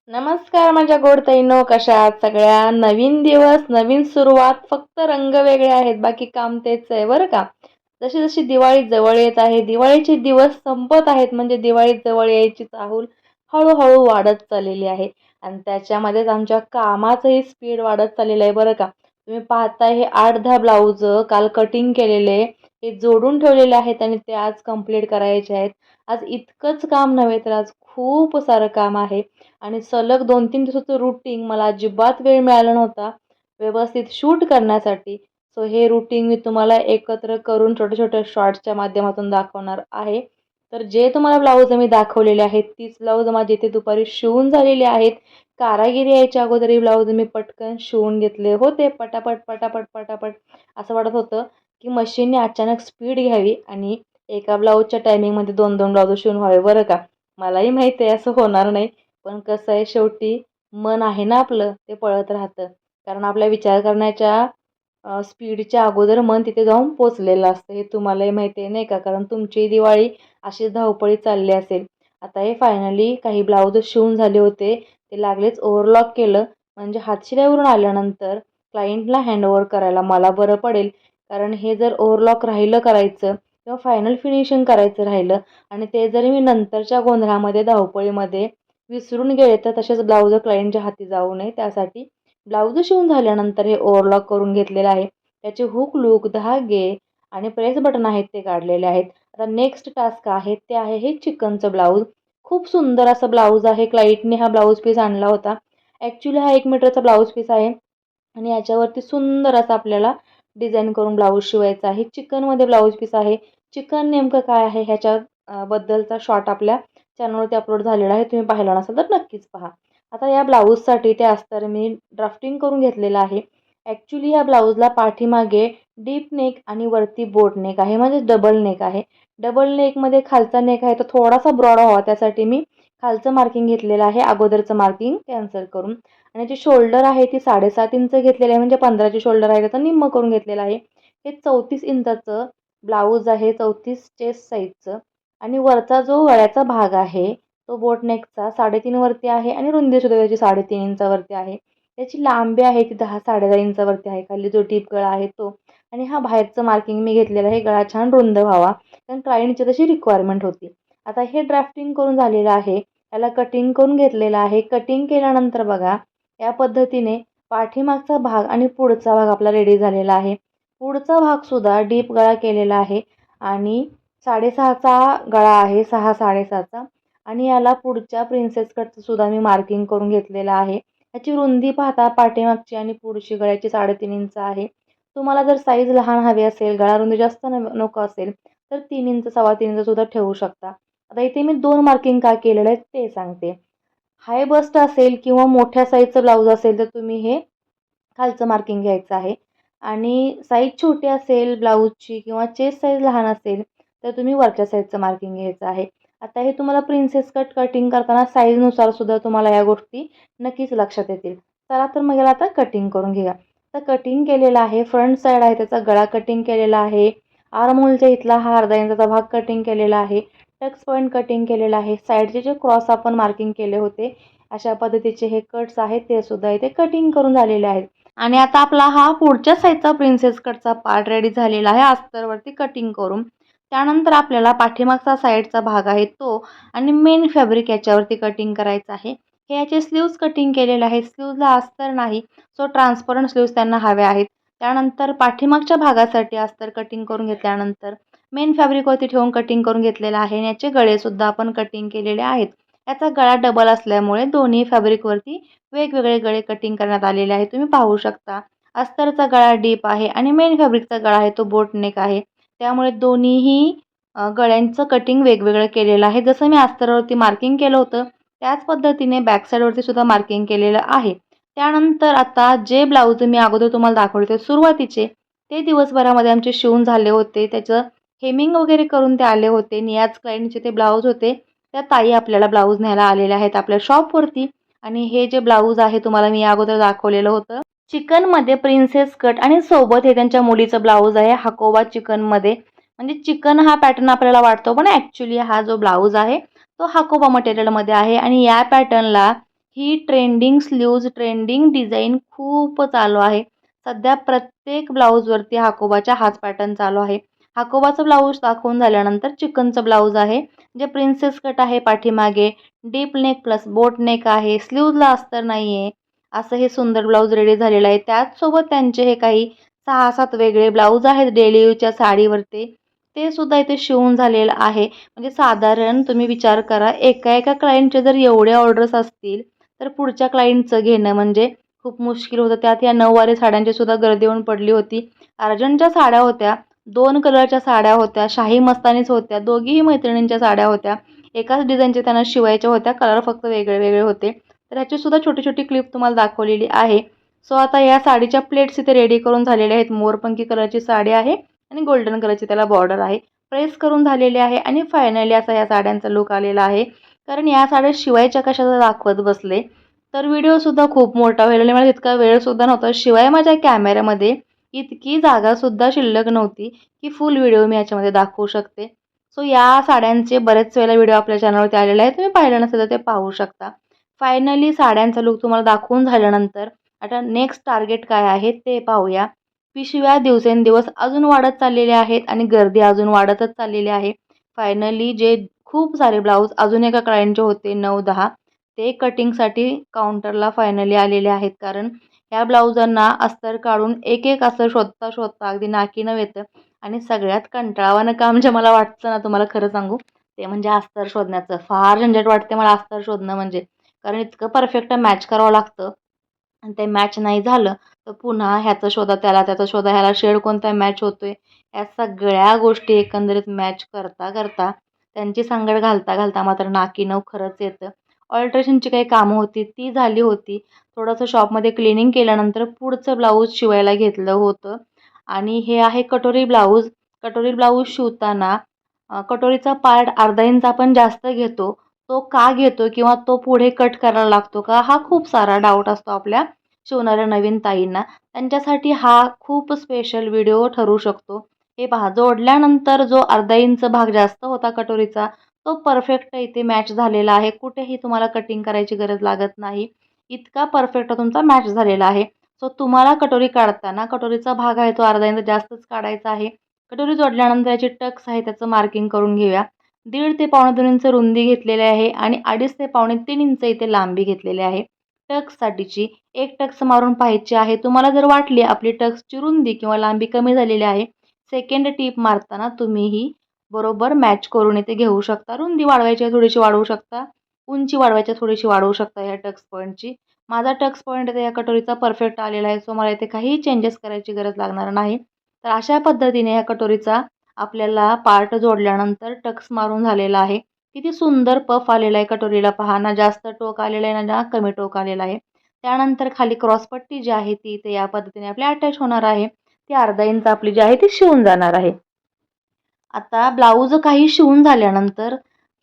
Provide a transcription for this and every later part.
नमस्कार माझ्या गोड ताईनो, कशा आहात सगळ्या? नवीन दिवस, नवीन सुरुवात, फक्त रंग वेगळे आहेत, बाकी काम तेच आहे बरं का. जशी जशी दिवाळी जवळ येत आहे, दिवाळीचे दिवस संपत आहेत, म्हणजे दिवाळी जवळ यायची चाहूल हळूहळू वाढत चाललेली आहे. आणि त्याच्यामध्येच आमच्या कामाचंही स्पीड वाढत चाललेलं आहे बरं का. तुम्ही पाहताय हे 8-10 ब्लाऊज काल कटिंग केलेले, हे जोडून ठेवलेले आहेत आणि ते आज कंप्लीट करायचे आहेत. आज इतकंच काम नव्हे तर आज खूप सारं काम आहे. आणि सलग 2-3 दिवसाचं रूटीन मला अजिबात वेळ मिळाला नव्हता व्यवस्थित शूट करण्यासाठी. सो हे रूटीन मी तुम्हाला एकत्र करून छोट्या-छोट्या शॉर्ट्सच्या माध्यमातून दाखवणार आहे. तर जे तुम्हाला ब्लाऊज मी दाखवलेले आहेत, तीच ब्लाऊज माझी इथे दुपारी शिवून झालेली आहेत. कारागिरी यायच्या अगोदर ही ब्लाऊज मी पटकन शिवून घेतले होते. पटापट, पटापट, पटापट असं वाटत होतं, की मशीनने अचानक स्पीड घ्यावी आणि एका ब्लाऊजच्या टायमिंगमध्ये 2-2 ब्लाऊज शिवून व्हावे बरं का. मलाही माहिती आहे असं होणार नाही. पण कसं आहे शेवटी मन आहे ना आपलं, ते पळत राहतं. कारण आपल्या विचार करण्याच्या स्पीडच्या अगोदर मन तिथे जाऊन पोचलेलं असतं. हे तुम्हालाही माहिती आहे नाही का? कारण तुमची दिवाळी अशीच धावपळीत चालली असेल. आता हे फायनली काही ब्लाऊज शिवून झाले होते. ते लागलेच ओव्हरलॉक केलं. म्हणजे हातशिलाईवरून आल्यानंतर क्लायंटला हँडओव्हर करायला मला बरं पडेल. कारण हे जर ओव्हरलॉक राहिलं करायचं किंवा फायनल फिनिशिंग करायचं राहिलं आणि ते जर मी नंतरच्या गोंधळामध्ये, धावपळीमध्ये विसरून गेले तर तसेच ब्लाऊज क्लायंटच्या हाती जाऊ नये त्यासाठी ब्लाऊज शिवून झाल्यानंतर हे ओव्हरलॉक करून घेतलेलं आहे. त्याचे हुक लूक, धागे आणि प्रेस बटन आहेत ते काढलेले आहेत. आता नेक्स्ट टास्क आहे ते आहे हे चिकनचं ब्लाऊज. खूप सुंदर असं ब्लाऊज आहे. क्लायंटने हा ब्लाऊज पीस आणला होता. ॲक्च्युली हा 1 मीटरचा ब्लाऊज पीस आहे आणि याच्यावरती सुंदर असं आपल्याला डिझाईन करून ब्लाऊज शिवायचा आहे. चिकनमध्ये ब्लाऊज पीस आहे. चिकन नेमकं काय आहे ह्याच्या बद्दलचा शॉर्ट आपल्या चॅनलवरती अपलोड झालेला आहे. तुम्ही पाहिला नसेल तर नक्कीच पहा. आता या ब्लाऊजसाठी ते अस्तर मी ड्राफ्टिंग करून घेतलेलं आहे. ॲक्च्युली या ब्लाऊजला पाठीमागे डीप नेक आणि वरती बोट नेक आहे, म्हणजे डबल नेक आहे. डबल नेकमध्ये खालचा नेक आहे तो थोडासा ब्रॉड व्हावा त्यासाठी मी खालचं मार्किंग घेतलेलं आहे, अगोदरचं मार्किंग कॅन्सल करून. आणि जी शोल्डर आहे ती 7.5 इंच घेतलेली आहे, म्हणजे 15ची शोल्डर आहे त्याचं निम्मं करून घेतलेलं आहे. हे 34 इंचाचं ब्लाऊज आहे, 34 चेस्ट साईजचं. आणि वरचा जो गळ्याचा भाग आहे तो बोटनेकचा 3.5 वरती आहे आणि रुंदी सुद्धा त्याची 3.5 इंचावरती आहे. त्याची लांबी आहे ती 10-10.5 इंचावरती आहे. खाली जो टीप गळा आहे तो. आणि हा बाहेरचं मार्किंग मी घेतलेलं आहे, गळा छान रुंद व्हावा. कारण क्लायंटची तशी रिक्वायरमेंट होती. आता हे ड्राफ्टिंग करून झालेलं आहे. त्याला कटिंग करून घेतलेलं आहे. कटिंग केल्यानंतर बघा या पद्धतीने पाठीमागचा भाग आणि पुढचा भाग आपला रेडी झालेला आहे. पुढचा भाग सुद्धा डीप गळा केलेला आहे आणि 6.5चा गळा आहे, 6-6.5चा. आणि याला पुढच्या प्रिन्सेस कटचं सुद्धा मी मार्किंग करून घेतलेलं आहे. याची रुंदी पाहता पाठीमागची आणि पुढची गळ्याची 3.5 इंच आहे. तुम्हाला जर साईज लहान हवी असेल, गळा रुंदी जास्त नको असेल तर 3 इंच, 3.25 इंच सुद्धा ठेवू शकता. आता इथे मी 2 मार्किंग का केलेलं आहे ते सांगते. हाय बस्ट असेल किंवा मोठ्या साईजचं ब्लाऊज असेल तर तुम्ही हे खालचं मार्किंग घ्यायचं आहे. आणि साईज छोटी असेल ब्लाऊजची किंवा चेस्ट साईज लहान असेल तर तुम्ही वरच्या साईजचं मार्किंग घ्यायचं आहे. आता हे तुम्हाला प्रिन्सेस कट कटिंग करताना साईजनुसार सुद्धा तुम्हाला या गोष्टी नक्कीच लक्षात येतील. चला तर मग याला आता कटिंग करून घेऊया. तर कटिंग केलेलं आहे. फ्रंट साईड आहे त्याचा गळा कटिंग केलेला आहे. आर्महोलच्या इथला हा अर्धा इंचाचा भाग कटिंग केलेला आहे. टक्स पॉईंट कटिंग केलेला आहे. साईडचे जे क्रॉस आपण मार्किंग केले होते अशा पद्धतीचे हे कट्स आहेत ते सुद्धा इथे कटिंग करून झालेले आहेत. आणि आता आपला हा पुढच्या साईडचा प्रिन्सेस कटचा पार्ट रेडी झालेला आहे अस्तरवरती कटिंग करून. त्यानंतर आपल्याला पाठीमागचा साईडचा भाग आहे तो आणि मेन फॅब्रिक याच्यावरती कटिंग करायचं आहे. हे याचे स्लीव्ज कटिंग केलेले आहेत. स्लीव्जला अस्तर नाही, सो ट्रान्सपरंट स्लीव्ज त्यांना हवे आहेत. त्यानंतर पाठीमागच्या भागासाठी अस्तर कटिंग करून घेतल्यानंतर मेन फॅब्रिकवरती ठेवून कटिंग करून घेतलेलं आहे. आणि याचे गळेसुद्धा आपण कटिंग केलेले आहेत. याचा गळा डबल असल्यामुळे दोन्ही फॅब्रिकवरती वेगवेगळे गळे कटिंग करण्यात आलेले आहेत. तुम्ही पाहू शकता अस्तरचा गळा डीप आहे आणि मेन फॅब्रिकचा गळा आहे तो बोट नेक आहे. त्यामुळे दोन्हीही गळ्यांचं कटिंग वेगवेगळं केलेलं आहे. जसं मी अस्तरावरती मार्किंग केलं होतं त्याच पद्धतीने बॅक साईडवरती सुद्धा मार्किंग केलेलं आहे. त्यानंतर आता जे ब्लाऊज मी अगोदर तुम्हाला दाखवले होते सुरुवातीचे ते दिवसभरामध्ये आमचे शिवून झाले होते. त्याचं हेमिंग वगैरे करून ते आले होते. नियाज क्लायंटचे ते ब्लाऊज होते. त्या ताई आपल्याला ब्लाऊज न्यायला आलेल्या आहेत आपल्या शॉपवरती. आणि हे जे ब्लाऊज आहे तुम्हाला मी अगोदर दाखवलेलं होतं चिकनमध्ये प्रिन्सेस कट आणि सोबत हे त्यांच्या मुलीचं ब्लाऊज आहे हाकोबा चिकनमध्ये. म्हणजे चिकन हा पॅटर्न आपल्याला वाटतो पण ॲक्च्युली हा जो ब्लाऊज आहे तो हाकोबा मटेरियलमध्ये आहे. आणि या पॅटर्नला ही ट्रेंडिंग स्लीव्ज, ट्रेंडिंग डिझाईन खूप चालू आहे. सध्या प्रत्येक ब्लाऊजवरती हाकोबाच्या हाच पॅटर्न चालू आहे. हाकोबाचं ब्लाऊज दाखवून झाल्यानंतर चिकनचं ब्लाऊज आहे, जे प्रिन्सेस कट आहे पाठीमागे, डीप नेक प्लस बोट नेक आहे, स्लीव्जला अस्तर नाही आहे. असं हे सुंदर ब्लाऊज रेडी झालेलं आहे. त्याचसोबत त्यांचे हे काही 6-7 वेगळे ब्लाऊज आहेत डेली यूजच्या साडीवरती. ते सुद्धा इथे शिवून झालेलं आहे. म्हणजे साधारण तुम्ही विचार करा, एका क्लायंटचे जर एवढे ऑर्डर्स असतील, तर पुढच्या क्लायंटचं घेणं म्हणजे खूप मुश्किल होतं. त्यात या नऊवारी साड्यांची सुद्धा गर्दी होऊन पडली होती. अर्जंटच्या साड्या होत्या, 2 कलरच्या साड्या होत्या, शाही मस्तानीच होत्या, दोघीही मैत्रिणींच्या साड्या होत्या. एकाच डिझाईनच्या त्यांना शिवायच्या होत्या, कलर फक्त वेगळे वेगळे होते. तर ह्याची सुद्धा छोटी छोटी क्लिप तुम्हाला दाखवलेली आहे. सो आता या साडीच्या प्लेट्स इथे रेडी करून झालेल्या आहेत. मोरपंखी कलरची साडी आहे आणि गोल्डन कलरची त्याला बॉर्डर आहे. प्रेस करून झालेली आहे आणि फायनली असा या साड्यांचा लुक आलेला आहे. कारण या साड्या शिवायच्या कशाला दाखवत बसले, तर व्हिडिओसुद्धा खूप मोठा होईल आणि मला तितका वेळसुद्धा नव्हता. शिवाय माझ्या कॅमेऱ्यामध्ये इतकी जागासुद्धा शिल्लक नव्हती की फुल व्हिडिओ मी याच्यामध्ये दाखवू शकते. सो या साड्यांचे बरेच वेळेला व्हिडिओ आपल्या चॅनलवरती आलेले आहेत. तुम्ही पाहिलं नसेल तर ते पाहू शकता. फायनली साड्यांचा लुक तुम्हाला दाखवून झाल्यानंतर आता नेक्स्ट टार्गेट काय आहे ते पाहूया. पिशव्या दिवसेंदिवस अजून वाढत चाललेले आहेत आणि गर्दी अजून वाढतच चाललेली आहे. फायनली जे खूप सारे ब्लाऊज अजून एका क्लायंटचे होते 9-10, ते कटिंगसाठी काउंटरला फायनली आलेले आहेत. कारण ह्या ब्लाऊजांना अस्तर काढून एक अस्तर शोधता शोधता अगदी नाकीनऊ येतं आणि सगळ्यात कंटाळवाणं काम जे मला वाटतं ना, तुम्हाला खरं सांगू, ते म्हणजे अस्तर शोधण्याचं. फार झंझट वाटते मला अस्तर शोधणं म्हणजे. कारण इतकं परफेक्ट मॅच करावं लागतं आणि ते मॅच नाही झालं तर पुन्हा ह्याचं शोधा त्याला, त्याचं शोधा ह्याला, शेड कोणता मॅच होतोय. या सगळ्या गोष्टी एकंदरीत मॅच करता करता त्यांची सांगड घालता घालता मात्र नाकीनऊ खरंच येतं. ऑल्ट्रेशनची काही कामं होती ती झाली होती. थोडंसं शॉपमध्ये क्लिनिंग केल्यानंतर पुढचं ब्लाऊज शिवायला घेतलं होतं आणि हे आहे कटोरी ब्लाऊज. कटोरी ब्लाऊज शिवताना कटोरीचा पार्ट अर्धा इंच आपण जास्त घेतो. तो का घेतो किंवा तो पुढे कट करायला लागतो का? हा खूप सारा डाऊट असतो आपल्या शिवणाऱ्या नवीन ताईंना. त्यांच्यासाठी हा खूप स्पेशल व्हिडिओ ठरू शकतो. हे पहा, जोडल्यानंतर जो अर्धा इंच भाग जास्त होता कटोरीचा, तो परफेक्ट इथे मॅच झालेला आहे. कुठेही तुम्हाला कटिंग करायची गरज लागत नाही. इतका परफेक्ट तुमचा मॅच झालेला आहे. सो तुम्हाला कटोरी काढताना कटोरीचा भाग आहे तो अर्धा इंच जास्तच काढायचा आहे. कटोरी जोडल्यानंतर याची टक्स आहे त्याचं मार्किंग करून घेऊया. 1.5 ते 2.25 इंच रुंदी घेतलेली आहे आणि 2.5 ते 3.25 इंच इथे लांबी घेतलेली आहे. टक्ससाठीची एक टक्स मारून पाहायची आहे. तुम्हाला जर वाटली आपली टक्सची रुंदी किंवा लांबी कमी झालेली आहे, सेकंड टीप मारताना तुम्ही ही बरोबर मॅच करून इथे घेऊ शकता. रुंदी वाढवायची आहे थोडीशी वाढवू शकता, उंची वाढवायची आहे थोडीशी वाढवू शकता ह्या टक्स पॉईंटची. माझा टक्स पॉईंट इथे या कटोरीचा परफेक्ट आलेला आहे. सो मला इथे काहीही चेंजेस करायची गरज लागणार नाही. तर अशा पद्धतीने ह्या कटोरीचा आपल्याला पार्ट जोडल्यानंतर टक्स मारून झालेला आहे. किती सुंदर पफ आलेला आहे कटोरीला, पहा ना जास्त टोक आलेलं आहे ना कमी टोक आलेलं आहे. त्यानंतर खाली क्रॉसपट्टी जी आहे ती इथे या पद्धतीने आपली अटॅच होणार आहे. ती अर्धा इंच आपली जी आहे ती शिवून जाणार आहे. आता ब्लाऊज काही शिवून झाल्यानंतर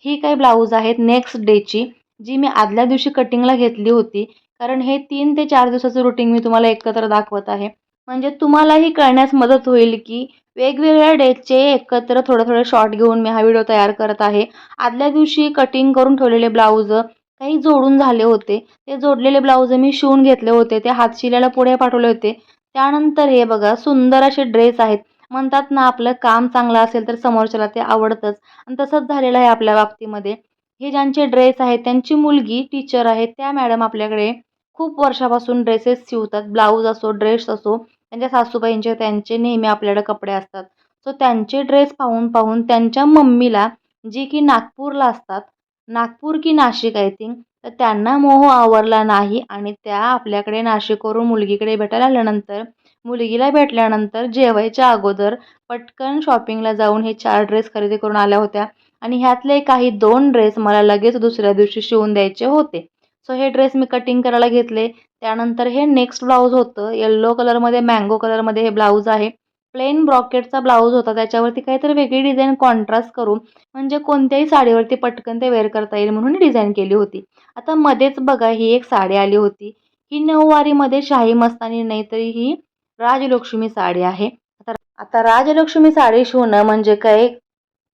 ही काही ब्लाऊज आहेत नेक्स्ट डेची, जी मी आदल्या दिवशी कटिंगला घेतली होती. कारण हे 3 ते 4 दिवसाचं रुटीन मी तुम्हाला एकत्र दाखवत आहे. म्हणजे तुम्हालाही कळण्यास मदत होईल की वेगवेगळ्या डेजचे एकत्र थोडं थोडं शॉर्ट घेऊन मी हा व्हिडिओ तयार करत आहे. आदल्या दिवशी कटिंग करून ठेवलेले ब्लाऊज काही जोडून झाले होते. ते जोडलेले ब्लाऊज मी शिवून घेतले होते. ते हातशिल्याला पुढे पाठवले होते. त्यानंतर हे बघा सुंदर असे ड्रेस आहेत. म्हणतात ना, आपलं काम चांगलं असेल तर समोरच्याला ते आवडतंच आणि तसंच झालेलं आहे आपल्या बाबतीमध्ये. हे ज्यांचे ड्रेस आहेत त्यांची मुलगी टीचर आहे. त्या मॅडम आपल्याकडे खूप वर्षापासून ड्रेसेस शिवतात. ब्लाऊज असो, ड्रेस असो, त्यांच्या सासूबाईंचे त्यांचे नेहमी आपल्याकडे कपडे असतात. सो त्यांचे ड्रेस पाहून पाहून त्यांच्या मम्मीला, जी की नागपूरला असतात, नागपूर की नाशिक आय थिंक, तर त्यांना मोह आवरला नाही आणि त्या आपल्याकडे नाशिकवरून मुलगीकडे भेटायला आल्यानंतर, मुलगीला भेटल्यानंतर जेवायच्या अगोदर पटकन शॉपिंगला जाऊन हे 4 ड्रेस खरेदी करून आल्या होत्या आणि ह्यातले काही 2 ड्रेस मला लगेच दुसऱ्या दिवशी शिवून द्यायचे होते. सो हे ड्रेस मी कटिंग करायला घेतले. त्यानंतर हे नेक्स्ट ब्लाऊज होतं. येलो कलरमध्ये, मँगो कलरमध्ये हे ब्लाऊज आहे. प्लेन ब्रॉकेटचा ब्लाऊज होता. त्याच्यावरती काहीतरी वेगळी डिझाईन कॉन्ट्रास्ट करून, म्हणजे कोणत्याही साडीवरती पटकन ते वेअर करता येईल म्हणून डिझाईन केली होती. आता मध्येच बघा ही एक साडी आली होती. ही नऊवारीमध्ये शाही मस्तानी नाही, तरी ही राजलक्ष्मी साडी आहे. आता राजलक्ष्मी साडी शिवणं म्हणजे काही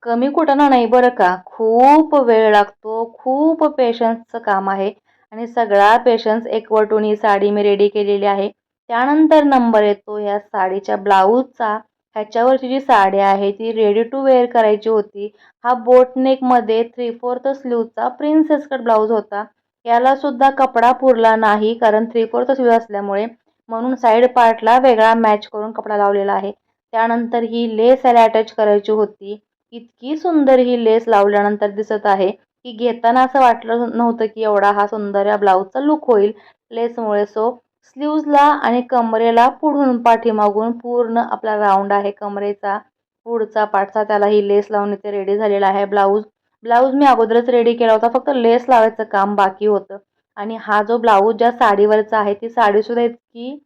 कमी कुठं नाही बरं का. खूप वेळ लागतो, खूप पेशन्सचं काम आहे आणि सगळा पेशन्स एकवटून ही साडी मी रेडी केलेली आहे. त्यानंतर नंबर येतो या साडीच्या ब्लाऊजचा. ह्याच्यावरची जी साडी आहे ती रेडी टू वेअर करायची होती. हा बोटनेकमध्ये 3/4 स्लीवचा प्रिन्सेस कट ब्लाऊज होता. याला सुद्धा कपडा पुरला नाही, कारण 3/4 स्लीव असल्यामुळे, म्हणून साईड पार्टला वेगळा मॅच करून कपडा लावलेला आहे. त्यानंतर ही लेस याला अटॅच करायची होती. इतकी सुंदर ही लेस लावल्यानंतर दिसत आहे की घेताना असं वाटलं नव्हतं की एवढा हा सुंदर या ब्लाऊजचा लुक होईल लेसमुळे. सो स्लीव्जला आणि कमरेला पुढून पाठीमागून पूर्ण आपला राऊंड आहे कमरेचा, पुढचा पाठचा, त्याला ही लेस लावून इथे रेडी झालेला आहे ब्लाऊज. ब्लाऊज मी अगोदरच रेडी केला होता, फक्त लेस लावायचं काम बाकी होतं. आणि हा जो ब्लाऊज ज्या साडीवरचा आहे ती साडीसुद्धा इतकी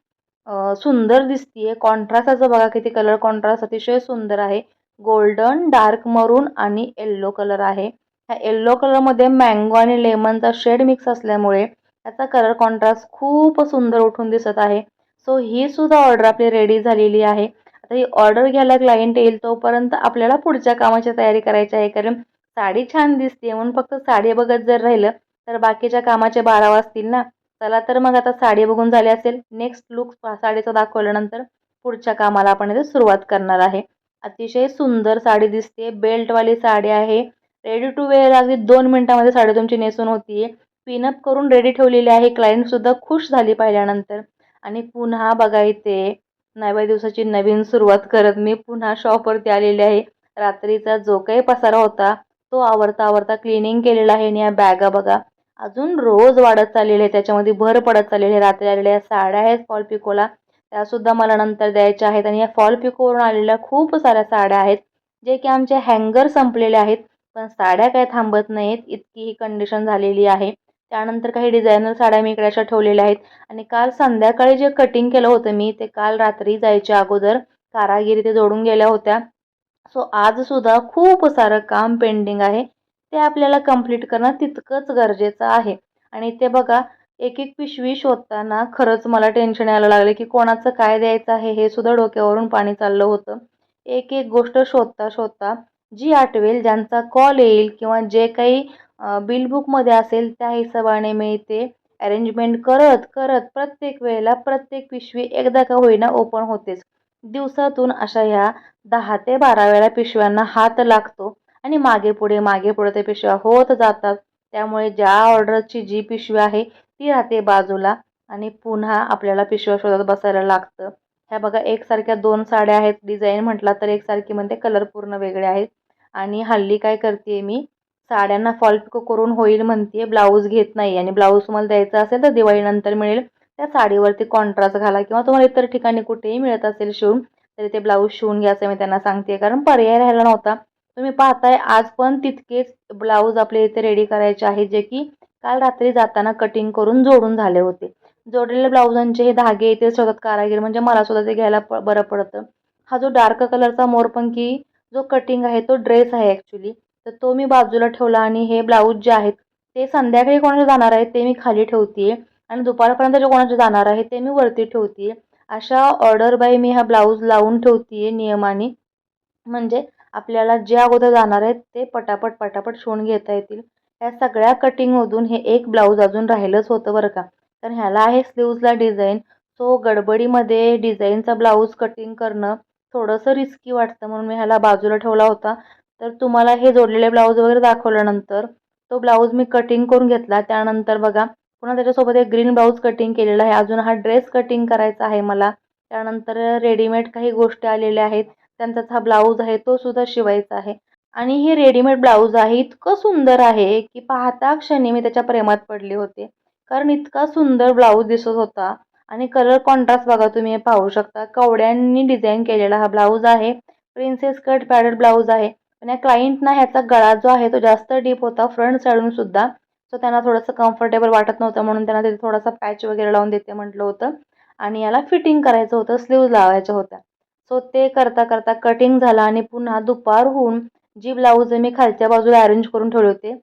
सुंदर दिसतीये. कॉन्ट्रास्टचा बघा किती कलर कॉन्ट्रास्ट अतिशय सुंदर आहे. गोल्डन, डार्क मरून आणि येल्लो कलर आहे. ह्या येल्लो कलरमध्ये मँगो आणि लेमनचा शेड मिक्स असल्यामुळे त्याचा कलर कॉन्ट्रास्ट खूप सुंदर उठून दिसत आहे. सो ही सुद्धा ऑर्डर आपली रेडी झालेली आहे. आता ही ऑर्डर घ्यायला क्लायंट येईल तोपर्यंत आपल्याला पुढच्या कामाची तयारी करायची आहे, कारण साडी छान दिसते म्हणून फक्त साडी बघत जर राहिलं तर बाकीच्या कामाचे 12 वाजतील ना. चला तर मग आता साडी बघून झाली असेल, नेक्स्ट लुक साडीचा दाखवल्यानंतर पुढच्या कामाला आपण इथे सुरुवात करणार आहे. अतिशय सुंदर साडी दिसते, बेल्टवाली साडी आहे. रेडी टू वेअर, अगदी 2 मिनिटामध्ये साडी तुमची नेसून होतीये. पिनअप करून रेडी ठेवलेली आहे. क्लायंटसुद्धा खुश झाली पाहिल्यानंतर. आणि पुन्हा बघा इथे नव्या दिवसाची नवीन सुरुवात करत मी पुन्हा शॉपवरती आलेली आहे. रात्रीचा जो काही पसारा होता तो आवरता आवरता क्लिनिंग केलेला आहे. आणि या बॅगा बघा अजून रोज वाढत चाललेले आहे, त्याच्यामध्ये भर पडत चाललेली आहे. रात्री आलेल्या साड्या आहेत फॉल पिकोला, त्यासुद्धा मला नंतर द्यायच्या आहेत. आणि या फॉल पिकोवरून आलेल्या खूप साऱ्या साड्या आहेत, जे की आमचे हँगर संपलेले आहेत. पण साड्या काय थांबत नाहीत, इतकी ही कंडिशन झालेली आहे. त्यानंतर काही डिझायनर साड्या मी इकडे अशा ठेवलेल्या आहेत. आणि काल संध्याकाळी जे कटिंग केलं होतं मी, ते काल रात्री जायच्या अगोदर कारागिरी ते जोडून गेल्या होत्या. सो आजसुद्धा खूप सारं काम पेंडिंग आहे, ते आपल्याला कंप्लीट करणं तितकंच गरजेचं आहे. आणि ते बघा एक एक पिशवी शोधताना खरंच मला टेन्शन यायला लागलं की कोणाचं काय द्यायचं आहे हे सुद्धा डोक्यावरून पाणी चाललं होतं. एक एक गोष्ट शोधता शोधता जी आठवेल, ज्यांचा कॉल येईल किंवा जे काही बिल बुकमध्ये असेल त्या हिशोबाने मी ते अरेंजमेंट करत करत प्रत्येक वेळेला प्रत्येक पिशवी एकदा का होईना ओपन होतेच. दिवसातून अशा ह्या 10 ते 12 वेळा पिशव्यांना हात लागतो आणि मागे पुढे ते पिशव्या होत जातात. त्यामुळे ज्या ऑर्डरची जी पिशवी आहे ती राहते बाजूला आणि पुन्हा आपल्याला पिशव्या शोधत बसायला लागतं. ह्या बघा एकसारख्या 2 साड्या आहेत. डिझाईन म्हटला तर एकसारखी म्हणते, कलर पूर्ण वेगळे आहेत. आणि हल्ली काय करते मी, साड्यांना फॉल पिको करून होईल म्हणते, ब्लाऊज घेत नाही. आणि ब्लाऊज तुम्हाला द्यायचा असेल तर दिवाळीनंतर मिळेल, त्या साडीवरती कॉन्ट्रास्ट घाला किंवा तुम्हाला इतर ठिकाणी कुठेही मिळत असेल शिवून तरी ते ब्लाऊज शिवून घ्या असं मी त्यांना सांगते, कारण पर्याय राहिला नव्हता. तुम्ही पाहताय आज पण तितकेच ब्लाऊज आपले इथे रेडी करायचे आहेत, जे की काल रात्री जाताना कटिंग करून जोडून झाले होते. जोडलेल्या ब्लाऊजांचे हे धागे इथे शोधत कारागीर, म्हणजे मला सुद्धा ते घ्यायला बरं पडतं. हा जो डार्क कलरचा मोरपंखी जो कटिंग आहे तो ड्रेस आहे ॲक्च्युली, तर तो मी बाजूला ठेवला. आणि हे ब्लाऊज जे आहेत ते संध्याकाळी कोणाचे जाणार आहेत ते मी खाली ठेवते आणि दुपारपर्यंत जे कोणाचे जाणार आहे ते मी वरती ठेवते. अशा ऑर्डर बाय मी हा ब्लाऊज लावून ठेवते नियमाने, म्हणजे आपल्याला जे अगोदर जाणार आहेत ते पटापट पटापट शिवून घेता येतील. या सगळ्या कटिंगमधून हे एक ब्लाऊज अजून राहिलंच होतं बरं का, कारण ह्याला आहे स्लीव्जला डिझाईन. सो गडबडीमध्ये डिझाईनचा ब्लाऊज कटिंग करणं थोडंसं रिस्की वाटतं, म्हणून मी ह्याला बाजूला ठेवला होता. तर तुम्हाला हे जोडलेले ब्लाऊज वगैरे दाखवल्यानंतर तो ब्लाऊज मी कटिंग करून घेतला. त्यानंतर बघा पुन्हा त्याच्यासोबत एक ग्रीन ब्लाऊज कटिंग केलेला आहे. अजून हा ड्रेस कटिंग करायचा आहे मला. त्यानंतर रेडीमेड काही गोष्टी आलेल्या आहेत, त्यांचाच हा ब्लाऊज आहे तो सुद्धा शिवायचा आहे. आणि हे रेडीमेड ब्लाऊज आहे इतकं सुंदर आहे की पाहता क्षणी मी त्याच्या प्रेमात पडले होते, कारण इतका सुंदर ब्लाऊज दिसत होता. आणि कलर कॉन्ट्रास्ट बघा तुम्ही पाहू शकता, कवड्यांनी डिझाईन केलेला हा ब्लाऊज आहे. प्रिन्सेस कट पॅडेड ब्लाऊज आहे. पण या क्लायंटना ह्याचा गळा जो आहे तो जास्त डीप होता फ्रंट साईडून सुद्धा, सो त्यांना थोडंसं कम्फर्टेबल वाटत नव्हतं, म्हणून त्यांना तिथे थोडासा पॅच वगैरे लावून देते म्हटलं होतं. आणि याला फिटिंग करायचं होतं, स्लीव्ज लावायच्या होत्या. सो ते करता करता कटिंग झालं आणि पुन्हा दुपारहून जी ब्लाऊज मी खालच्या बाजूला अरेंज करून ठेवले होते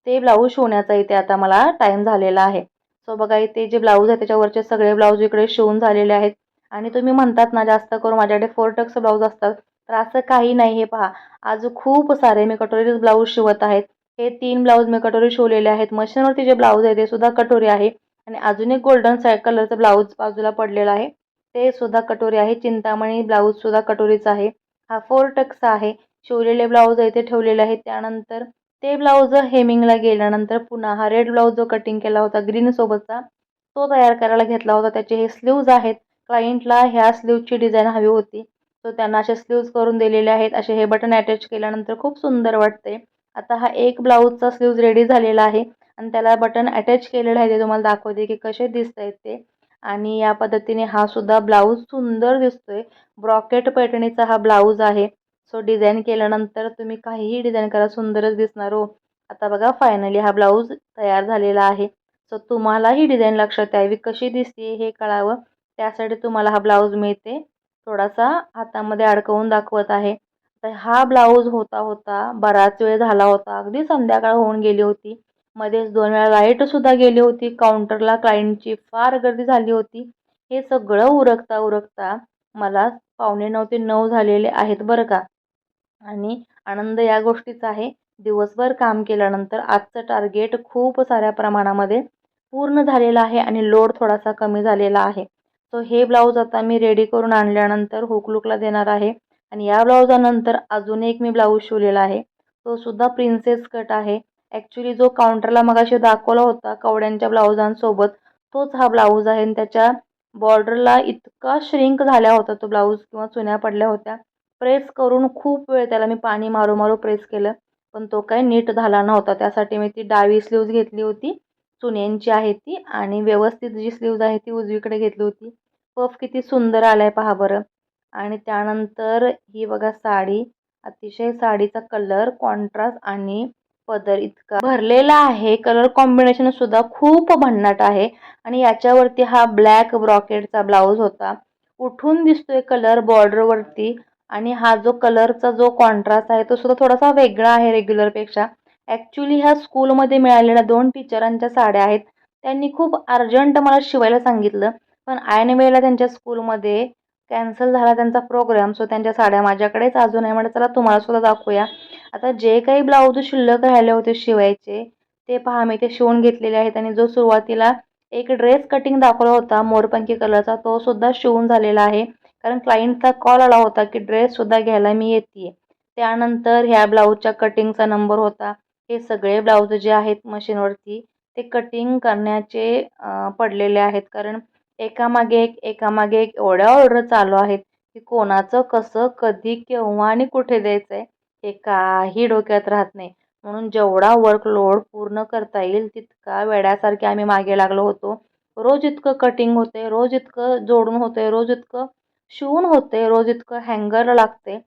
ते ब्लाऊज शिवण्याचा इथे आता मला टाईम झालेला आहे. सो बघा इथे जे ब्लाऊज आहे त्याच्यावरचे सगळे ब्लाऊज इकडे शिवून झालेले आहेत. आणि तुम्ही म्हणतात ना जास्त करून माझ्याकडे 4 टक्स ब्लाऊज असतात, तर असं काही नाही. हे पहा आज खूप सारे मी कटोरीज ब्लाऊज शिवत आहेत. हे 3 ब्लाऊज मी कटोरी शिवलेले आहेत. मशीनवरती जे ब्लाऊज आहे ते सुद्धा कटोरी आहे आणि अजून एक गोल्डन कलरचं ब्लाऊज बाजूला पडलेलं आहे. ते सुद्धा कटोरी आहे. चिंतामणी ब्लाऊज सुद्धा कटोरीचा आहे. हा 4 टक्सचा आहे. शिवलेले ब्लाऊज आहे ते ठेवलेले आहेत. त्यानंतर ते ब्लाऊज हेमिंगला गेल्यानंतर पुन्हा हा रेड ब्लाऊज जो कटिंग केला होता ग्रीन सोबतचा तो तयार करायला घेतला होता. त्याचे हे स्लीव्ज आहेत. क्लायंटला ह्या स्लीव्जची डिझाईन हवी होती. तो त्यांना असे स्लीव्ज करून दिलेले आहेत. असे हे बटन अटॅच केल्यानंतर खूप सुंदर वाटते. आता हा एक ब्लाऊजचा स्लीव्ज रेडी झालेला आहे आणि त्याला बटन अटॅच केलेलं आहे. ते तुम्हाला दाखवते की कसे दिसतायत ते. आणि या पद्धतीने हा सुद्धा ब्लाऊज सुंदर दिसतोय. ब्रॉकेट पैठणीचा हा ब्लाऊज आहे. सो डिझाईन केल्यानंतर तुम्ही काहीही डिझाईन करा सुंदरच दिसणार हो. आता बघा फायनली हा ब्लाऊज तयार झालेला आहे. सो तुम्हाला ही डिझाईन लक्षात यावी कशी दिसते हे कळावं त्यासाठी तुम्हाला हा ब्लाऊज मिळते. थोडासा हातामध्ये अडकवून दाखवत आहे. तर हा ब्लाऊज होता होता बराच वेळ झाला होता. अगदी संध्याकाळ होऊन गेली होती. मध्येच 2 वेळा लाईट सुद्धा गेली होती. काउंटरला क्लायंटची फार गर्दी झाली होती. हे सगळं उरकता उरकता मला 8:45 ते 9 झालेले आहेत बरं का. आणि आनंद या गोष्टीचा आहे, दिवसभर काम केल्यानंतर आजचं टार्गेट खूप साऱ्या प्रमाणामध्ये पूर्ण झालेलं आहे आणि लोड थोडासा कमी झालेला आहे. सो हे ब्लाऊज आता मी रेडी करून आणल्यानंतर हुक लूकला देणार आहे आणि या ब्लाऊजानंतर अजून एक मी ब्लाऊज शिवलेला आहे. तो सुद्धा प्रिन्सेस कट आहे. ॲक्च्युली जो काउंटरला मगाशी दाखवला होता कवड्यांच्या ब्लाऊजांसोबत तोच हा ब्लाऊज आहे आणि त्याच्या बॉर्डरला इतका श्रिंक झाला होता तो ब्लाऊज किंवा चुन्या पडल्या होत्या. प्रेस करून खूप वेळ त्याला मी पाणी मारू मारू प्रेस केलं, पण तो काही नीट झाला नव्हता. त्यासाठी मी ती डावी स्लीव्ज घेतली होती. चुन्यांची आहे ती आणि व्यवस्थित जी स्लीव्ज आहे ती उजवीकडे घेतली होती. पफ किती सुंदर आलाय पहा बरं. आणि त्यानंतर ही बघा साडी. अतिशय साडीचा कलर कॉन्ट्रास्ट आणि पदर इतका भरलेला आहे. कलर कॉम्बिनेशन सुद्धा खूप भन्नाट आहे आणि याच्यावरती हा ब्लॅक ब्रॉकेटचा ब्लाऊज होता. उठून दिसतोय कलर बॉर्डरवरती आणि हा जो कलरचा जो कॉन्ट्रास्ट आहे तो सुद्धा थोडासा वेगळा आहे रेग्युलरपेक्षा. ॲक्च्युली ह्या स्कूलमध्ये मिळालेल्या 2 टीचरांच्या साड्या आहेत. त्यांनी खूप अर्जंट मला शिवायला सांगितलं, पण ऐन वेळेला त्यांच्या स्कूलमध्ये कॅन्सल झाला त्यांचा प्रोग्राम. सो त्यांच्या साड्या माझ्याकडेच अजून आहे. म्हटलं चला तुम्हाला सुद्धा दाखवूया. आता जे काही ब्लाऊज शिल्लक राहिले होते शिवायचे ते पहा मी ते शिवून घेतलेले आहेत आणि जो सुरुवातीला एक ड्रेस कटिंग दाखवला होता मोरपंखी कलरचा तो सुद्धा शिवून झालेला आहे. कारण क्लायंटचा कॉल आला होता की ड्रेससुद्धा घ्यायला मी येते. त्यानंतर ह्या ब्लाऊजच्या कटिंगचा नंबर होता. हे सगळे ब्लाऊज जे आहेत मशीनवरती ते कटिंग करण्याचे पडलेले आहेत. कारण एकामागे एक एकामागे एक एवढ्या ऑर्डर चालू आहेत की कोणाचं कसं कधी केव्हा आणि कुठे द्यायचं आहे हे काही डोक्यात राहत नाही. म्हणून जेवढा वर्कलोड पूर्ण करता येईल तितका वेड्यासारखे आम्ही मागे लागलो होतो. रोज इतकं कटिंग होते, रोज इतकं जोडून होते, रोज इतकं शिवून होते, रोज इतकं हँगर लागते.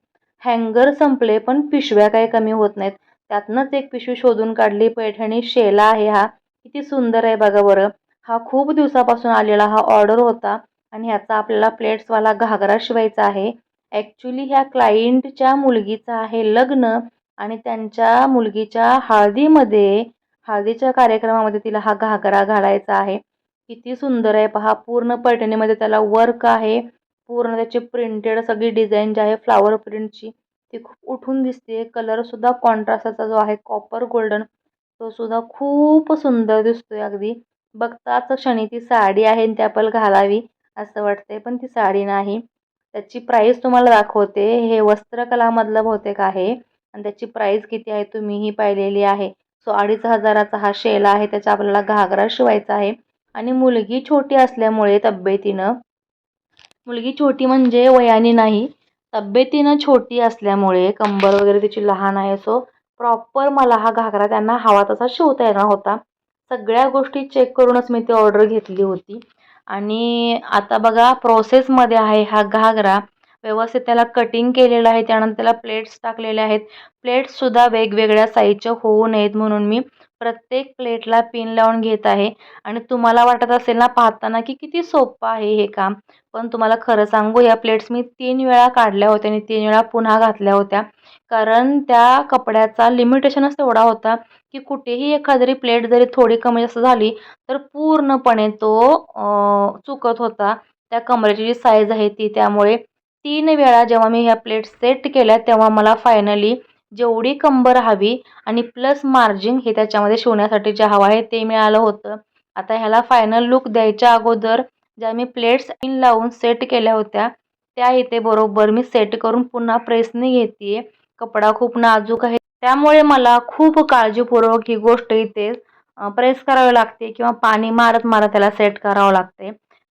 हँगर संपले पण पिशव्या काही कमी होत नाहीत. त्यातनंच एक पिशवी शोधून काढली. पैठणी शेला आहे हा. किती सुंदर आहे बघा बरं. हा खूप दिवसापासून आलेला हा ऑर्डर होता आणि ह्याचा आपल्याला प्लेट्सवाला घागरा शिवायचा आहे. ॲक्च्युली ह्या क्लायंटच्या मुलगीचं आहे लग्न आणि त्यांच्या मुलगीच्या हळदीच्या कार्यक्रमामध्ये तिला हा घागरा घालायचा आहे. किती सुंदर आहे पहा. पूर्ण पैठणीमध्ये त्याला वर्क आहे. पूर्ण त्याची प्रिंटेड सगळी डिझाईन जी आहे फ्लावर प्रिंटची ती खूप उठून दिसते. कलरसुद्धा कॉन्ट्रास्टचा जो आहे कॉपर गोल्डन तो सुद्धा खूप सुंदर दिसतोय अगदी. बघताच क्षणी ती साडी आहे आणि ती आपल्याला घालावी असं वाटतंय, पण ती साडी नाही. त्याची प्राईस तुम्हाला दाखवते. हे वस्त्रकलामधलं बहुतेक आहे आणि त्याची प्राईस किती आहे तुम्हीही पाहिलेली आहे. सो 2,500चा हा शेला आहे. त्याचा आपल्याला घागरा शिवायचा आहे आणि मुलगी छोटी असल्यामुळे तब्येतीनं मुलगी छोटी म्हणजे वयाने नाही, तब्येतीनं छोटी असल्यामुळे कंबर वगैरे तिची लहान आहे. सो प्रॉपर मला हा घागरा त्यांना हवा तसा शिवता येणार होता. सगळ्या गोष्टी चेक करूनच मी ती ऑर्डर घेतली होती. आणि आता बघा प्रोसेसमध्ये आहे हा घागरा. व्यवस्थित त्याला कटिंग केलेलं आहे. त्यानंतर त्याला प्लेट्स टाकलेले आहेत. प्लेट्ससुद्धा वेगवेगळ्या साईजच्या होऊ नयेत म्हणून मी प्रत्येक प्लेटला पिन लावून घेत आहे. आणि तुम्हाला वाटत असेल ना पाहताना की किती सोपं आहे हे काम. पण तुम्हाला खरं सांगू या प्लेट्स मी 3 वेळा काढल्या होत्या आणि 3 वेळा पुन्हा घातल्या होत्या. कारण त्या कपड्याचा लिमिटेशनच तेवढा होता की कुठेही एखादी प्लेट जरी थोडी कमी जास्त झाली तर पूर्णपणे तो चुकत होता. त्या कमरेची जी साईज आहे ती. त्यामुळे 3 वेळा जेव्हा मी ह्या प्लेट सेट केल्या तेव्हा मला फायनली जेवढी कंबर हवी आणि प्लस मार्जिन हे त्याच्यामध्ये शिवण्यासाठी जे हवं आहे ते मिळालं होतं. आता ह्याला फायनल लूक द्यायच्या अगोदर ज्या मी प्लेट्स पिन लावून सेट केल्या होत्या त्या इथे बरोबर मी सेट करून पुन्हा प्रेसने घेते. कपडा खूप नाजूक आहे त्यामुळे मला खूप काळजीपूर्वक ही गोष्ट इथे प्रेस करावी लागते किंवा पाणी मारत मारत त्याला सेट करावं लागते.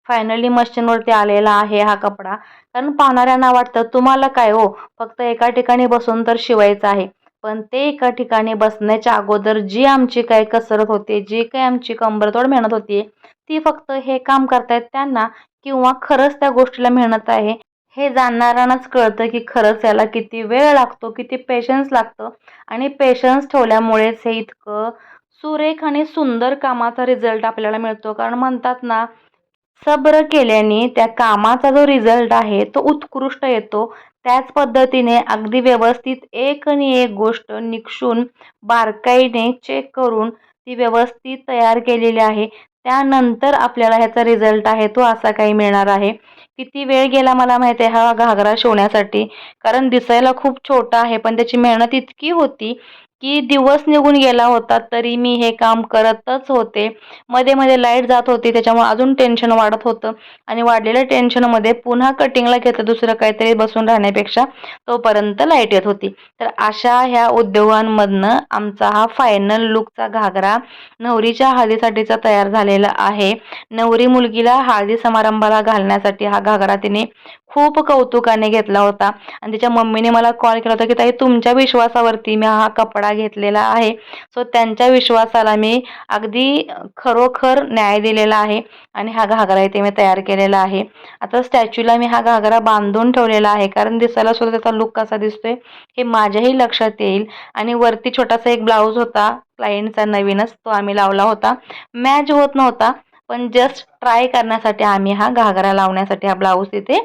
फायनली मशीनवरती आलेला आहे हा कपडा. कारण पाहणाऱ्यांना वाटतं तुम्हाला काय हो फक्त एका ठिकाणी बसून तर शिवायचं आहे. पण ते एका ठिकाणी बसण्याच्या अगोदर जी आमची काय कसरत होते, जी काही आमची कंबरतोड मेहनत होती, ती फक्त हे काम करतायत त्यांना किंवा खरंच त्या गोष्टीला मेहनत आहे हे जाणणाऱ्यांनाच कळतं की खरंच याला किती वेळ लागतो, किती पेशन्स लागतं आणि पेशन्स ठेवल्यामुळेच हे इतकं सुरेख आणि सुंदर कामाचा रिझल्ट आपल्याला मिळतो. कारण म्हणतात ना, सब्र केल्याने त्या कामाचा जो रिझल्ट आहे तो उत्कृष्ट येतो. त्याच पद्धतीने अगदी व्यवस्थित एक आणि एक गोष्ट निक्षून बारकाईने चेक करून ती व्यवस्थित तयार केलेली आहे. त्यानंतर आपल्याला ह्याचा रिझल्ट आहे तो असा काही मिळणार आहे. किती वेळ गेला मला माहिती आहे हा घागरा शिवण्यासाठी. कारण दिसायला खूप छोटा आहे पण त्याची मेहनत इतकी होती की दिवस निघून गेला होता तरी मी हे काम करतच होते. मध्ये मध्ये लाईट जात होती त्याच्यामुळे अजून टेन्शन वाढत होतं आणि वाढलेल्या टेन्शनमध्ये पुन्हा कटिंगला घेतलं दुसरं काहीतरी बसून राहण्यापेक्षा तोपर्यंत लाईट येत होती. तर अशा ह्या उद्योगांमधनं आमचा हा फायनल लुकचा घागरा नवरीच्या हळदीसाठीचा तयार झालेला आहे. नवरी मुलगीला हळदी समारंभाला घालण्यासाठी हा घागरा तिने खूप कौतुकाने घेतला होता आणि तिच्या मम्मीने मला कॉल केला होता की ताई तुमच्या विश्वासावरती मी हा कपडा घेतलेला आहे. सो त्यांच्या विश्वासाला मी अगदी खरोखर न्याय दिलेला आहे आणि हा घागरा इथे मी तयार केलेला आहे. आता स्टॅच्यूला मी हा घागरा बांधून ठेवलेला आहे कारण दिसायला सुद्धा त्याचा लुक कसा दिसतोय हे माझ्याही लक्षात येईल. आणि वरती छोटासा एक ब्लाऊज होता क्लायंटचा नवीनच तो आम्ही लावला होता. मॅच होत नव्हता पण जस्ट ट्राय करण्यासाठी आम्ही हा घागरा लावण्यासाठी हा ब्लाऊज तिथे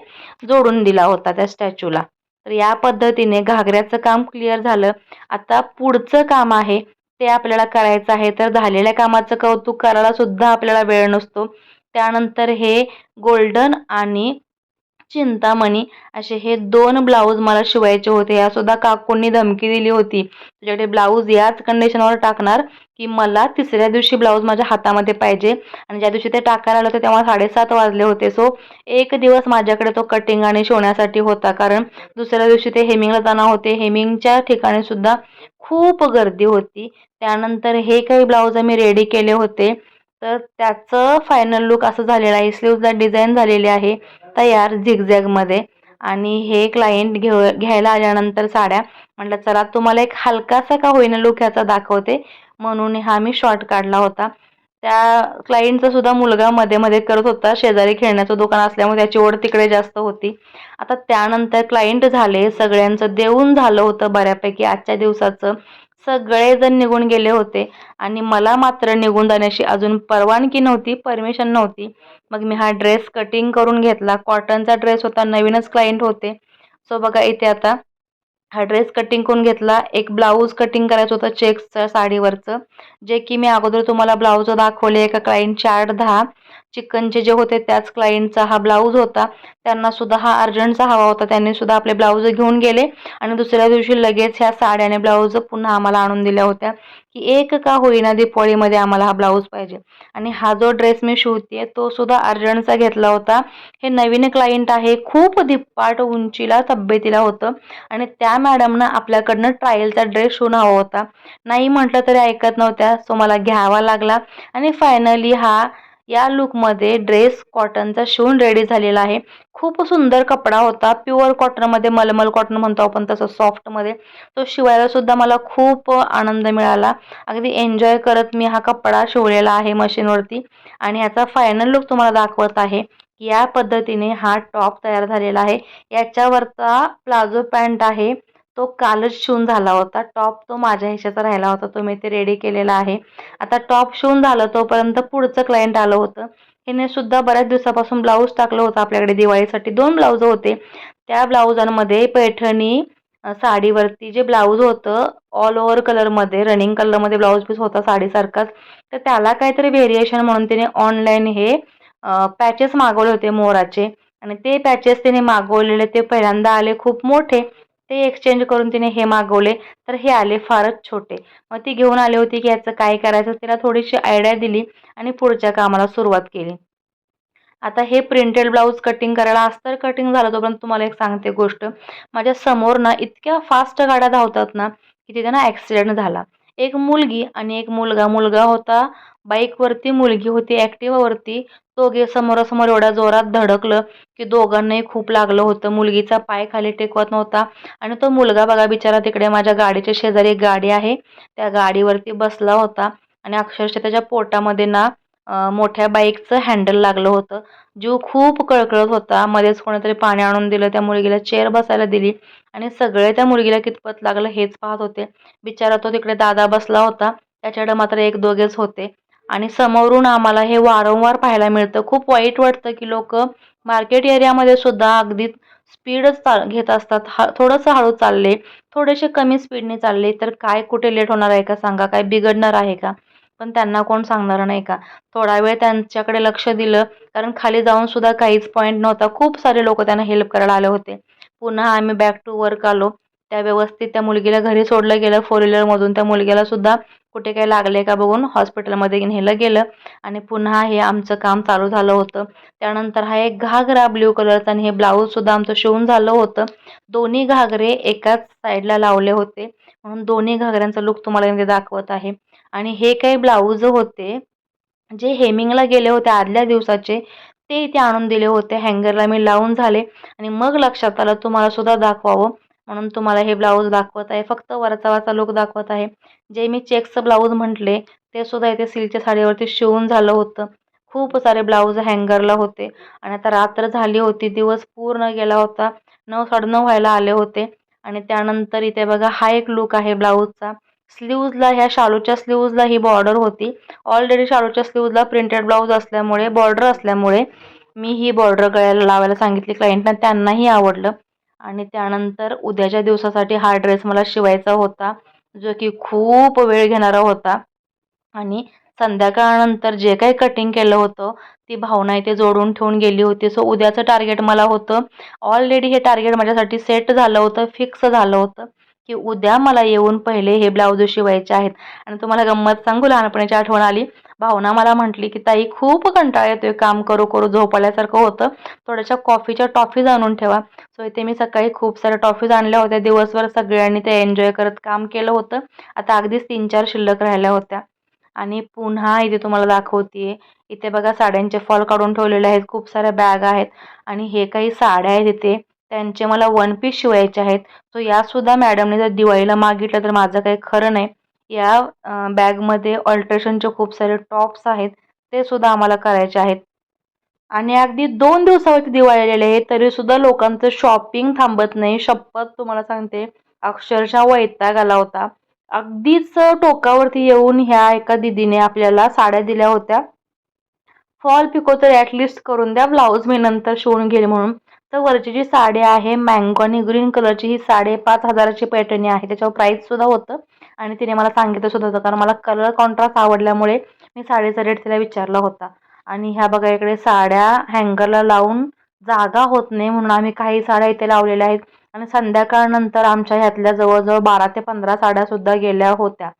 जोडून दिला होता त्या स्टॅच्यूला. तर या पद्धतीने घागऱ्याचं काम क्लिअर झालं. आता पुढचं काम आहे ते आपल्याला करायचं आहे. तर झालेल्या कामाचं कौतुक करायला सुद्धा आपल्याला वेळ नसतो. त्यानंतर हे गोल्डन आणि चिंतामणी असे हे 2 ब्लाऊज मला शिवायचे होते. यासुद्धा काकूंनी धमकी दिली होती, तुझ्याकडे ब्लाऊज याच कंडिशनवर टाकणार की मला तिसऱ्या दिवशी ब्लाऊज माझ्या हातामध्ये पाहिजे. आणि ज्या दिवशी ते टाकायला आलं होतं तेव्हा 7:30 वाजले होते. सो एक दिवस माझ्याकडे तो कटिंग आणि शिवण्यासाठी होता. कारण दुसऱ्या दिवशी ते हेमिंगला जाणार होते. हेमिंगच्या ठिकाणी सुद्धा खूप गर्दी होती. त्यानंतर हे काही ब्लाऊज आम्ही रेडी केले होते. तर त्याचं फायनल लूक असं झालेलं आहे. स्लीव्हजला डिझाईन झालेली आहे तयार झिगझॅगमध्ये. आणि हे क्लायंट घ्यायला आल्यानंतर साड्या म्हटलं चला तुम्हाला एक हलकासा का होईना लूक ह्याचा दाखवते म्हणून हा मी शॉर्ट काढला होता. त्या क्लायंटचा सुद्धा मुलगा मध्ये मध्ये करत होता. शेजारी खेळण्याचं दुकान असल्यामुळे त्याची ओढ तिकडे जास्त होती. आता त्यानंतर क्लायंट झाले, सगळ्यांचं देऊन झालं होतं बऱ्यापैकी आजच्या दिवसाचं. सगळेजण निघून गेले होते आणि मला मात्र निघून जाण्याची अजून परवानगी नव्हती, परमिशन नव्हती. मग मी हा ड्रेस कटिंग करून घेतला. कॉटनचा ड्रेस होता, नवीनच क्लायंट होते. सो बघा इथे आता हा ड्रेस कटिंग करून घेतला. एक ब्लाऊज कटिंग करायचं होतं चेक्सचं साडीवरचं, जे की मी अगोदर तुम्हाला ब्लाऊज दाखवले. एका क्लायंटचे 8-10 चिकनचे जे होते त्याच क्लायंटचा हा ब्लाऊज होता. त्यांना सुद्धा हा अर्जंटचा हवा होता. त्यांनी सुद्धा आपले ब्लाऊज घेऊन गेले आणि दुसऱ्या दिवशी लगेच ह्या साड्या आणि ब्लाऊज पुन्हा आम्हाला आणून दिल्या होत्या की एक का होईना दीपावलीमध्ये आम्हाला हा ब्लाऊज पाहिजे. आणि हा जो ड्रेस मी शिवतेय तो सुद्धा अर्जंटचा घेतला होता. हे नवीन क्लायंट आहे, खूप धिप्पाट उंचीला तब्येतीला होतं आणि त्या मॅडमना आपल्याकडनं ट्रायलचा ड्रेस शिवून हवा होता. नाही म्हटलं तरी ऐकत नव्हत्या. सो मला घ्यावा लागला आणि फायनली हा या लुकमध्ये ड्रेस कॉटनचा शिवून रेडी झालेला आहे. खूप सुंदर कपडा होता. प्युअर कॉटनमध्ये, मलमल कॉटन म्हणतो आपण तसं सॉफ्टमध्ये. तो शिवायला सुद्धा मला खूप आनंद मिळाला. अगदी एन्जॉय करत मी हा कपडा शिवलेला आहे मशीनवरती आणि ह्याचा फायनल लुक तुम्हाला दाखवत आहे. या पद्धतीने हा टॉप तयार झालेला आहे. याच्यावरचा प्लाझो पॅन्ट आहे तो कालच शिवून झाला होता. टॉप तो माझ्या ह्याच्याचा राहिला होता, तो मी ते रेडी केलेला आहे. आता टॉप शिवून झालं तोपर्यंत पुढचं क्लायंट आलं होतं. हिने सुद्धा बऱ्याच दिवसापासून ब्लाऊज टाकलं होतं आपल्याकडे दिवाळीसाठी. 2 ब्लाऊज होते. त्या ब्लाऊजांमध्ये पैठणी साडीवरती जे ब्लाऊज होतं ऑल ओव्हर कलरमध्ये, रनिंग कलरमध्ये ब्लाऊज पीस होता साडीसारखाच. तर त्याला काहीतरी व्हेरिएशन म्हणून तिने ऑनलाईन हे पॅचेस मागवले होते मोराचे आणि ते पॅचेस तिने मागवलेले ते पहिल्यांदा आले खूप मोठे. ते एक्सचेंज करून तिने हे मागवले, तर हे आले फारच छोटे. मग ती घेऊन आली होती की याचं काय करायचं, तिला थोडीशी आयडिया दिली आणि पुढच्या कामाला सुरुवात केली. आता हे प्रिंटेड ब्लाऊज कटिंग करायला अस्तर कटिंग झालं तोपर्यंत तुम्हाला एक सांगते गोष्ट. माझ्या समोर ना इतक्या फास्ट गाड्या धावतात ना, की तिथे ना ॲक्सिडेंट झाला. एक मुलगी आणि एक मुलगा. मुलगा होता बाईकवरती, मुलगी होती ॲक्टिवावरती. दोघे समोरासमोर एवढ्या जोरात धडकलं, की दोघांनाही खूप लागलं होतं. मुलगीचा पाय खाली टेकवत नव्हता आणि तो मुलगा बघा बिचारा तिकडे माझ्या गाडीच्या शेजारी एक गाडी आहे, त्या गाडीवरती बसला होता आणि अक्षरशः त्याच्या पोटामध्ये ना मोठ्या बाईकचं हँडल लागलं होतं. जीव खूप कळकळत होता. मध्येच कोणीतरी पाणी आणून दिलं. त्या मुलगीला चेअर बसायला दिली आणि सगळे त्या मुलगीला कितपत लागलं हेच पाहत होते. बिचारा तो तिकडे दादा बसला होता. त्याच्याकडे मात्र एक दोघेच होते आणि समोरून आम्हाला हे वारंवार पाहायला मिळतं. खूप वाईट वाटतं, की लोकं मार्केट एरियामध्ये सुद्धा अगदी स्पीडच घेत असतात. थोडंसं हळू चालले, थोडेसे कमी स्पीडने चालले, तर काय कुठे लेट होणार आहे का सांगा? काय बिघडणार आहे का? पण त्यांना कोण सांगणार नाही का? थोडा वेळ त्यांच्याकडे लक्ष दिलं, कारण खाली जाऊन सुद्धा काहीच पॉईंट नव्हता. खूप सारे लोक त्यांना हेल्प करायला आले होते. पुन्हा आम्ही बॅक टू वर्क आलो. त्या व्यवस्थित त्या मुलगीला घरी सोडलं गेलं 4-व्हीलरमधून. त्या मुलगीला सुद्धा कुठे काही लागले का बघून हॉस्पिटलमध्ये नेलं गेलं आणि पुन्हा हे आमचं काम चालू झालं होतं. त्यानंतर हा एक घागरा ब्ल्यू कलरचा आणि हे ब्लाऊज सुद्धा आमचं शिवून झालं होतं. दोन्ही घागरे एकाच साईडला लावले होते, म्हणून दोन्ही घागऱ्यांचा लूक तुम्हाला मी दाखवत आहे. आणि हे काही ब्लाऊज होते जे हेमिंगला गेले होते आदल्या दिवसाचे, ते इथे आणून दिले होते. हँगरला मी लावून झाले आणि मग लक्षात आलं तुम्हाला सुद्धा दाखवावं, म्हणून तुम्हाला हे ब्लाऊज दाखवत आहे. फक्त वरचा लूक दाखवत आहे. जे मी चेक्सचं ब्लाऊज म्हटले, ते सुद्धा इथे सिल्कच्या साडीवरती शिवून झालं होतं. खूप सारे ब्लाऊज हँगरला होते आणि आता रात्र झाली होती. दिवस पूर्ण गेला होता. 9, 9:30 व्हायला आले होते आणि त्यानंतर इथे बघा हा एक लूक आहे ब्लाऊजचा. स्लीव्हजला, ह्या शालूच्या स्लीव्हजला ही बॉर्डर होती. ऑलरेडी शालूच्या स्लीव्हजला प्रिंटेड ब्लाऊज असल्यामुळे, बॉर्डर असल्यामुळे मी ही बॉर्डर गळ्याला लावायला सांगितली क्लायंटना. त्यांनाही आवडलं आणि त्यानंतर उद्याच्या दिवसासाठी हा ड्रेस मला शिवायचा होता, जो की खूप वेळ घेणारा होता. आणि संध्याकाळनंतर जे काही कटिंग केलं होतं, ती भावना इथे जोडून ठेवून गेली होती. सो उद्याचं टार्गेट मला होतं. ऑलरेडी हे टार्गेट माझ्यासाठी सेट झालं होतं, फिक्स झालं होतं, की उद्या मला येऊन पहिले हे ब्लाऊज शिवायचे आहेत. आणि तुम्हाला गंमत सांगू, लहानपणीची आठवण आली. भावना मला म्हटली, की ताई खूप कंटाळा येतोय, काम करू करू झोप आल्यासारखं होतं, थोड्याशा कॉफीच्या टॉफीज आणून ठेवा. सो इथे मी सकाळी खूप साऱ्या टॉफीज आणल्या होत्या. दिवसभर सगळ्यांनी ते एन्जॉय करत काम केलं होतं. आता अगदीच 3-4 शिल्लक राहिल्या होत्या. आणि पुन्हा इथे तुम्हाला दाखवते. इथे बघा साड्यांचे फॉल काढून ठेवलेले आहेत. खूप साऱ्या बॅग आहेत आणि हे काही साड्या आहेत इथे, त्यांचे मला वन पीस शिवायचे आहेत. सो यासुद्धा मॅडमने जर दिवाळीला मागितलं तर माझं काही खरं नाही. या बॅगमध्ये ऑल्ट्रेशनचे खूप सारे टॉप्स आहेत, ते सुद्धा आम्हाला करायचे आहेत. आणि अगदी 2 दिवसावरती दिवाळी आलेली आहे, तरीसुद्धा लोकांचं शॉपिंग थांबत नाही. शपथ तुम्हाला सांगते, अक्षरशः वैताग आला होता. अगदीच टोकावरती येऊन ह्या एका दीदीने आपल्याला साड्या दिल्या होत्या. फॉल पिको तर ॲटलिस्ट करून द्या, ब्लाऊज मी नंतर शिवून घेईल म्हणून. तर वरची जी साडी आहे मँगो आणि ग्रीन कलरची, ही 5,500ची पैठणी आहे. त्याच्यावर प्राईससुद्धा होतं आणि तिने मला सांगितलं सुद्धा होतं, कारण मला कलर कॉन्ट्रास्ट आवडल्यामुळे मी साडीचा रेट तिला विचारला होता. आणि ह्या बघा इकडे साड्या हँगरला लावून जागा होत नाही, म्हणून आम्ही काही साड्या इथे लावलेल्या आहेत. आणि संध्याकाळनंतर आमच्या ह्यातल्या जवळजवळ 12 ते 15 साड्यासुद्धा गेल्या होत्या.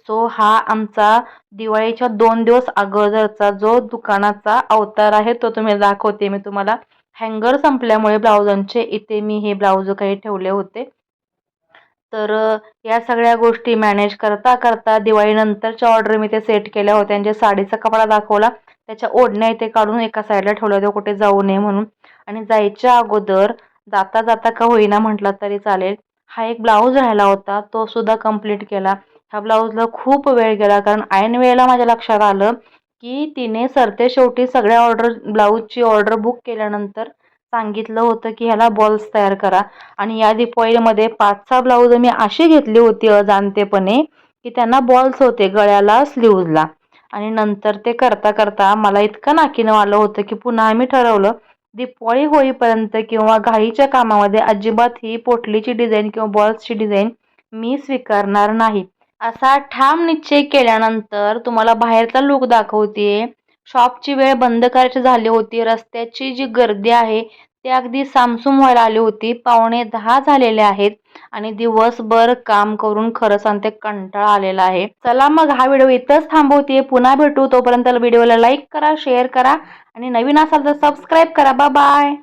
सो हा आमचा दिवाळीच्या 2 दिवस अगोदरचा जो दुकानाचा अवतार आहे, तो तुम्ही दाखवते मी तुम्हाला. हँगर संपल्यामुळे ब्लाउजांचे इथे मी हे ब्लाऊज काही ठेवले होते. तर या सगळ्या गोष्टी मॅनेज करता करता दिवाळीनंतरच्या ऑर्डर मी ते सेट केल्या होत्या. त्यांच्या साडीचा कपडा दाखवला, त्याच्या ओढण्या इथे काढून एका साईडला ठेवल्या होत्या, कुठे जाऊ नये म्हणून. आणि जायच्या अगोदर जाता जाता का होईना म्हटलं तरी चालेल, हा एक ब्लाऊज राहिला होता, तो सुद्धा कंप्लीट केला. ह्या ब्लाऊजला खूप वेळ गेला, कारण ऐन वेळेला माझ्या लक्षात आलं की तिने सरतेशेवटी सगळ्या ब्लाऊजची ऑर्डर बुक केल्यानंतर सांगितलं होतं की ह्याला बॉल्स तयार करा. आणि या दिवाळीमध्ये 5-6 ब्लाऊज मी अशी घेतली होती अजाणतेपणे, की त्यांना बॉल्स होते गळ्याला, स्लीव्हजला. आणि नंतर ते करता करता मला इतकं नाकीनव आलं होतं, की पुन्हा आम्ही ठरवलं दिवाळी होईपर्यंत किंवा घाईच्या कामामध्ये अजिबात ही पोटलीची डिझाईन किंवा बॉल्सची डिझाईन मी स्वीकारणार नाही. असा ठाम निश्चय केल्यानंतर तुम्हाला बाहेरचा लूक दाखवते. शॉपची वेळ बंद करायची झाली होती. रस्त्याची जी गर्दी आहे ते अगदी सामसूम व्हायला आली होती. 9:45 झालेले आहेत आणि दिवसभर काम करून खरं सांगते कंटाळा आलेला आहे. चला मग हा व्हिडिओ इथंच थांबवते. पुन्हा भेटू. तोपर्यंत व्हिडिओला लाईक करा, शेअर करा आणि नवीन असाल तर सबस्क्राईब करा. Bye bye.